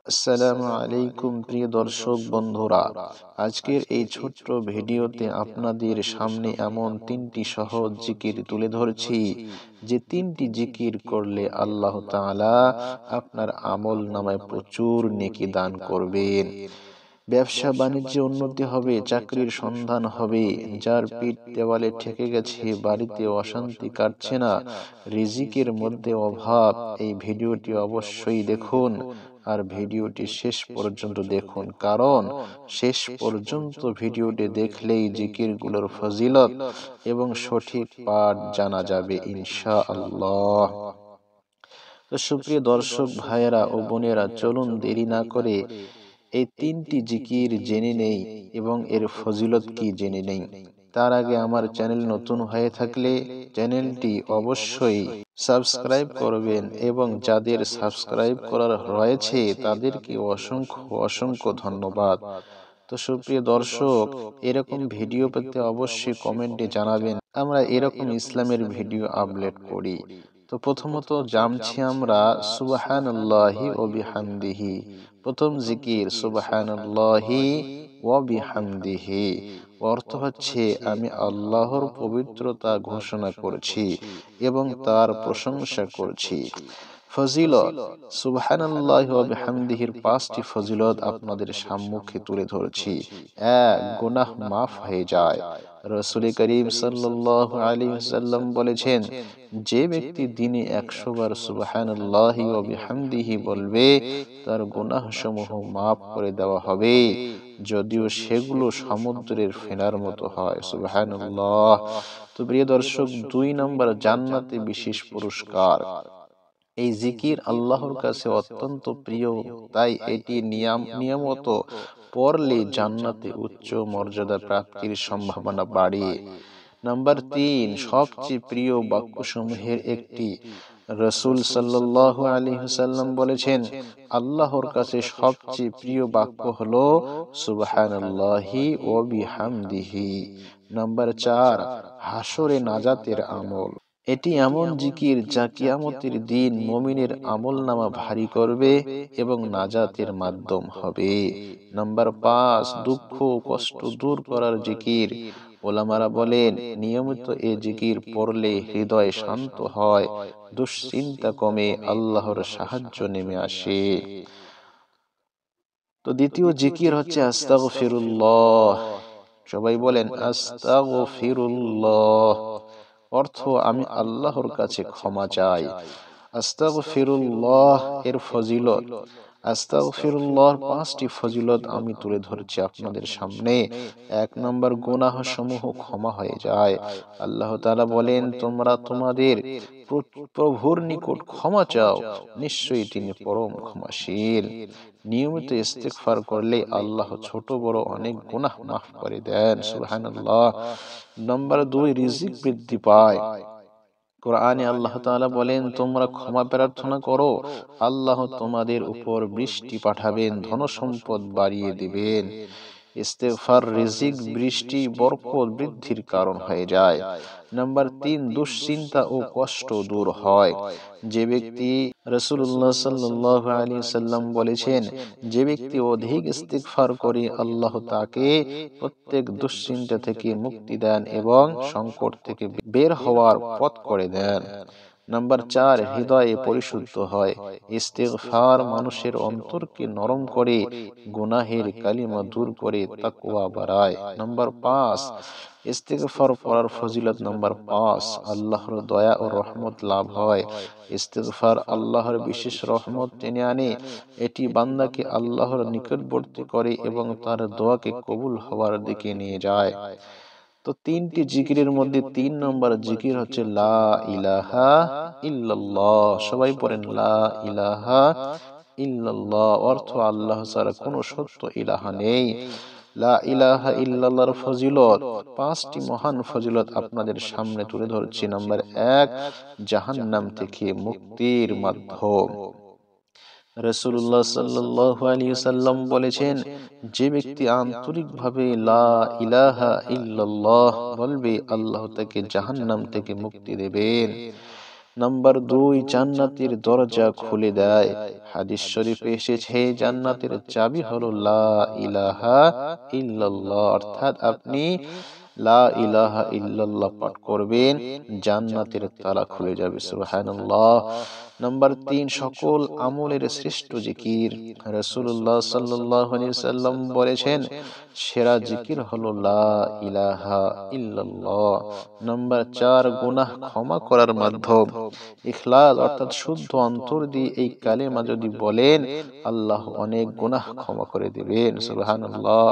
আসসালামু আলাইকুম প্রিয় দর্শক বন্ধুরা, আজকের এই ছোট্ট ভিডিওতে আপনাদের সামনে এমন তিনটি সহজ জিকির তুলে ধরছি যে তিনটি জিকির করলে আল্লাহ তাআলা আপনার আমল নামায় প্রচুর নেকি দান করবেন। ব্যবসা বাণিজ্যে উন্নতি হবে, চাকরির সন্ধান হবে, যার পিঠ দেওয়ালে ঠেকে গেছে, বাড়িতে অশান্তি কাটছে না, রিজিকের মধ্যে অভাব, এই ভিডিওটি অবশ্যই দেখুন আর ভিডিওটি শেষ পর্যন্ত দেখুন, কারণ শেষ পর্যন্ত ভিডিওটি দেখলেই জিকিরগুলোর ফজিলত এবং সঠিক পাঠ জানা যাবে ইনশাআল্লাহ। তো সুপ্রিয় দর্শক ভাইয়েরা ও বোনেরা, চলুন দেরি না করে এই তিনটি জিকির জেনে নেই এবং এর ফজিলত কি জেনে নেই। তার আগে আমার চ্যানেল নতুন হয়ে থাকলে চ্যানেলটি অবশ্যই সাবস্ক্রাইব করবেন এবং যাদের সাবস্ক্রাইব করার রয়েছে তাদেরকে অসংখ্য অসংখ্য ধন্যবাদ। তো সুপ্রিয় দর্শক, এরকম ভিডিও পেতে অবশ্যই কমেন্টে জানাবেন, আমরা এরকম ইসলামের ভিডিও আপলোড করি। তো প্রথমত জানছি আমরা সুবহানাল্লাহি ওয়া বিহামদিহি। প্রথম জিকির সুবহানাল্লাহি ওয়া বিহামদিহি, অর্থ হচ্ছে আমি আল্লাহর পবিত্রতা ঘোষণা করছি এবং তার প্রশংসা করছি। ফজিলত, সুবহানাল্লাহি ওয়া বিহামদিহির 5টি ফজিলত আপনাদের সম্মুখে তুলে ধরেছি। 1, গুনাহ মাফ হয়ে যায়। রাসূল করিম সাল্লাল্লাহু আলাইহি ওয়াসাল্লাম বলেছেন, যে ব্যক্তি দিনে 100 বার সুবহানাল্লাহি ওয়া বিহামদিহি বলবে তার গুনাহসমূহ মাফ করে দেওয়া হবে, যদিও সেগুলো সমুদ্রের ফেনার মতো হয়। সুবহানাল্লাহ। তো প্রিয় দর্শক, 2 নম্বর, জান্নাতে বিশেষ পুরস্কার। এই জিকির আল্লাহর কাছে অত্যন্ত প্রিয়, তাই এটি নিয়মিত পড়লে জান্নাতে উচ্চ মর্যাদা প্রাপ্তির সম্ভাবনা বাড়ে। নাম্বার 3, সবচেয়ে প্রিয় বাক্যসমূহের একটি। রাসূল সাল্লাল্লাহু আলাইহি ওয়াসাল্লাম বলেছেন, আল্লাহর কাছে সবচেয়ে প্রিয় বাক্য হলো সুবহানাল্লাহি ওয়া বিহামদিহি। নাম্বার 4, হাসরে নাজাতের আমল। এটি এমন জিকির যা কিয়ামতের দিন মুমিনের আমলনামা ভারী করবে এবং নাজাতের মাধ্যম হবে। নাম্বার 5, দুঃখ কষ্ট দূর করার জিকির। ওলামারা বলেন, নিয়মিত এ জিকির পড়লে হৃদয় শান্ত হয়, দুশ্চিন্তা কমে, আল্লাহর সাহায্য নেমে আসে। তো দ্বিতীয় জিকির হচ্ছে আস্তাগফিরুল্লাহ। সবাই বলেন আস্তাগফিরুল্লাহ, অর্থ আমি আল্লাহর কাছে ক্ষমা চাই। আস্তাগফিরুল্লাহ এর ফজিলত। আস্তাগফিরুল্লাহর 5টি ফজিলত আমি তুলে ধরছি আপনাদের সামনে। 1 নম্বর, গুনাহ সমূহ ক্ষমা হয়ে যায়। আল্লাহ তাআলা বলেন, তোমরা তোমাদের প্রভুর নিকট ক্ষমা চাও, নিশ্চয়ই তিনি পরম ক্ষমাশীল। নিয়মিত ইস্তিগফার করলে আল্লাহ ছোট বড় অনেক গুনাহ মাফ করে দেন। সুবহানাল্লাহ। নাম্বার 2, রিজিক বৃদ্ধি পায়। কোরআনে আল্লাহ তাআলা বলেন, তোমরা ক্ষমা প্রার্থনা করো, আল্লাহ তোমাদের উপর বৃষ্টি পাঠাবেন, ধনসম্পদ বাড়িয়ে দিবেন। ইস্তিগফার রিজিক বৃষ্টি বরকত বৃদ্ধির কারণ হয়ে যায়। নাম্বার 3, দুশ্চিন্তা ও কষ্ট দূর হয়। যে ব্যক্তি, রাসূলুল্লাহ সাল্লাল্লাহু আলাইহি ওয়াসাল্লাম বলেছেন, যে ব্যক্তি অধিক ইস্তিগফার করে আল্লাহ তাকে প্রত্যেক দুশ্চিন্তা থেকে মুক্তি দেন এবং সংকট থেকে বের হওয়ার পথ করে দেন। নাম্বার 4, হৃদয়ে পরিশুদ্ধ হয়। ইস্তিগফার মানুষের অন্তরকে নরম করে, গুনাহের কালিমা দূর করে তাকওয়া বাড়ায়। নাম্বার 5, ইস্তিগফার পড়ার ফজিলত। নাম্বার 5, আল্লাহর দয়া ও রহমত লাভ হয়। ইস্তিগফার আল্লাহর বিশেষ রহমত টেনে আনে। এটি বান্দাকে আল্লাহর নিকটবর্তী করে এবং তার দোয়াকে কবুল হওয়ার দিকে নিয়ে যায়। তো 3টি জিকিরের মধ্যে 3 নম্বর জিকির হচ্ছে লা ইলাহা ইল্লাল্লাহ। সবাই পড়েন লা ইলাহা ইল্লাল্লাহ, অর্থ আল্লাহ ছাড়া কোনো সত্য ইলাহা নেই। লা ইলাহা ইল্লাল্লাহর ফজিলত, 5টি মহান ফজিলত আপনাদের সামনে তুলে ধরছি। নাম্বার 1, জাহান্নাম থেকে মুক্তির মাধ্যম। রাসূলুল্লাহ সাল্লাল্লাহু আলাইহি ওয়াসাল্লাম বলেছেন, যে ব্যক্তি আন্তরিকভাবে লা ইলাহা ইল্লাল্লাহ বলবে, আল্লাহ তাকে জাহান্নাম থেকে মুক্তি দেবেন। নাম্বার 2, জান্নাতের দরজা খুলে দেয়। হাদিস শরীফে এসেছে জান্নাতের চাবি হলো লা ইলাহা ইল্লাল্লাহ, অর্থাৎ আপনি লা ইলাহা ইল্লাল্লাহ পাঠ করবেন, জান্নাতের তালা খুলে যাবে। সুবহানাল্লাহ। নাম্বার 3, সকল আমলের শ্রেষ্ঠ জিকির। রাসূলুল্লাহ সাল্লাল্লাহু আলাইহি সাল্লাম বলেছেন সেরা জিকির হলো লা ইলাহা ইল্লাল্লাহ। নাম্বার 4, গুনাহ ক্ষমা করার মাধ্যম। ইখলাস অর্থাৎ শুদ্ধ অন্তর দিয়ে এই কালেমা যদি বলেন, আল্লাহ অনেক গুনাহ ক্ষমা করে দিবেন। সুবহানাল্লাহ।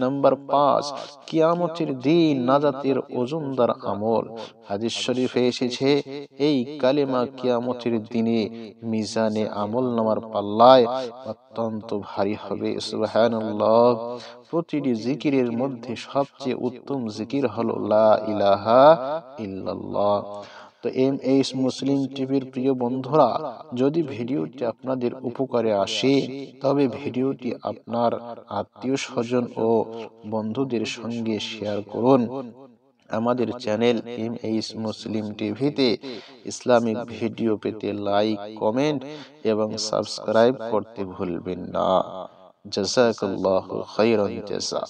নাম্বার 5, কিয়ামতের দিন নাজাতের ওজনদার আমল। হাদিস শরীফে এসেছে এই কালেমা কিয়ামতের দিনে মিজানে আমলনামার পাল্লায় অত্যন্ত ভারী হবে। সুবহানাল্লাহ। প্রতিটি জিকিরের মধ্যে সবচেয়ে উত্তম জিকির হলো লা ইলাহা ইল্লাল্লাহ। তো এমএইচ মুসলিম টিভির প্রিয় বন্ধুরা, যদি ভিডিওটি আপনাদের উপকারে আসে তবে ভিডিওটি আপনার আত্মীয় স্বজন ও বন্ধুদের সঙ্গে শেয়ার করুন। আমাদের চ্যানেল এমএইচ মুসলিম টিভিতে ইসলামিক ভিডিও পেতে লাইক, কমেন্ট এবং সাবস্ক্রাইব করতে ভুলবেন না। জাযাকাল্লাহু খাইরান জাযা।